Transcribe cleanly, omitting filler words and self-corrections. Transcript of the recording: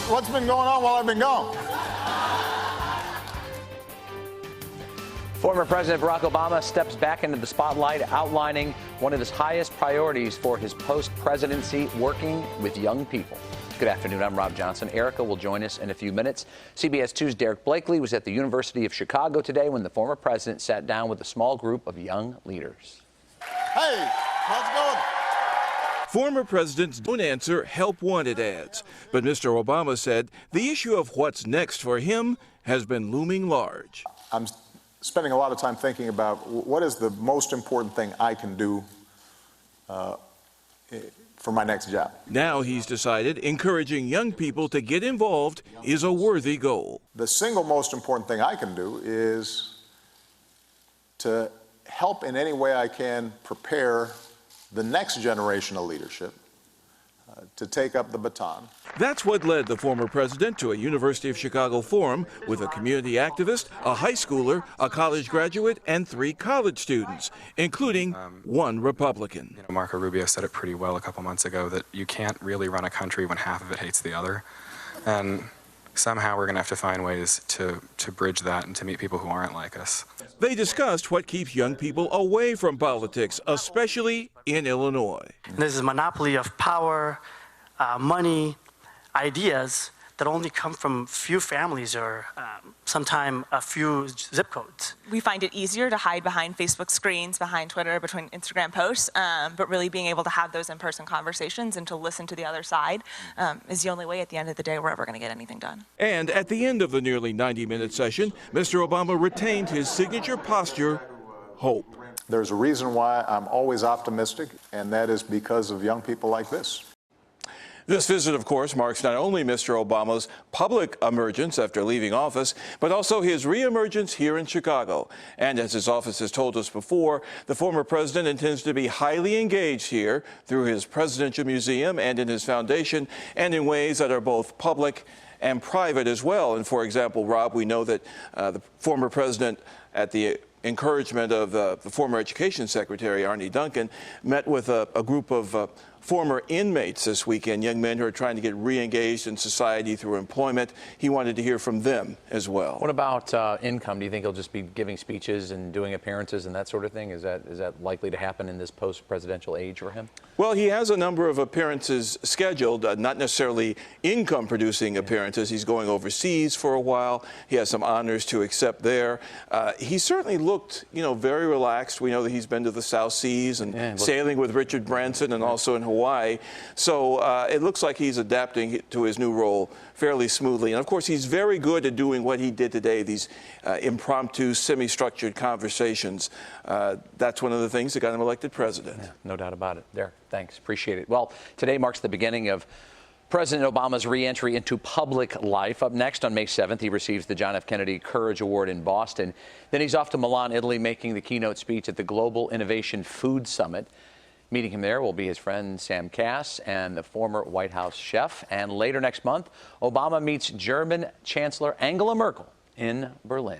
what's been going on while I've been gone? Former President Barack Obama steps back into the spotlight, outlining one of his highest priorities for his post-presidency, working with young people. Good afternoon. I'm Rob Johnson. Erica will join us in a few minutes. CBS 2's Derek Blakely was at the University of Chicago today when the former president sat down with a small group of young leaders. Hey, how's it going? Former presidents don't answer help wanted ads, but Mr. Obama said the issue of what's next for him has been looming large. I'm spending a lot of time thinking about what is the most important thing I can do for my next job. Now he's decided encouraging young people to get involved is a worthy goal. The single most important thing I can do is to help in any way I can prepare the next generation of leadership to take up the baton. That's what led the former president to a University of Chicago forum with a community activist, a high schooler, a college graduate, and 3 college students, including one Republican. Marco Rubio said it pretty well a couple months ago that you can't really run a country when half of it hates the other. And somehow we're going to have to find ways to bridge that and to meet people who aren't like us. They discussed what keeps young people away from politics, especially in Illinois. There's a monopoly of power, money, ideas that only come from few families or sometimes a few zip codes. We find it easier to hide behind Facebook screens, behind Twitter, between Instagram posts, but really being able to have those in-person conversations and to listen to the other side is the only way at the end of the day we're ever going to get anything done. And at the end of the nearly 90-minute session, Mr. Obama retained his signature posture, hope. There's a reason why I'm always optimistic, and that is because of young people like this. This visit, of course, marks not only Mr. Obama's public emergence after leaving office, but also his reemergence here in Chicago. And as his office has told us before, the former president intends to be highly engaged here through his Presidential Museum and in his foundation, and in ways that are both public and private as well. And for example, Rob, we know that the former president, at the encouragement of the former Education Secretary, Arne Duncan, met with a group of former inmates this weekend, young men who are trying to get re-engaged in society through employment. He wanted to hear from them as well. What about income? Do you think he'll just be giving speeches and doing appearances and that sort of thing? Is that likely to happen in this post-presidential age for him? Well, he has a number of appearances scheduled, not necessarily income-producing appearances. He's going overseas for a while. He has some honors to accept there. He certainly looked, very relaxed. We know that he's been to the South Seas and sailing with Richard Branson and also in Hawaii. So it looks like he's adapting to his new role fairly smoothly. And of course, he's very good at doing what he did today, these impromptu, semi-structured conversations. That's one of the things that got him elected president. Yeah, no doubt about it. There, thanks. Appreciate it. Well, today marks the beginning of President Obama's re-entry into public life. Up next on May 7th, he receives the John F. Kennedy Courage Award in Boston. Then he's off to Milan, Italy, making the keynote speech at the Global Innovation Food Summit. Meeting him there will be his friend Sam Kass and the former White House chef. And later next month, Obama meets German Chancellor Angela Merkel in Berlin.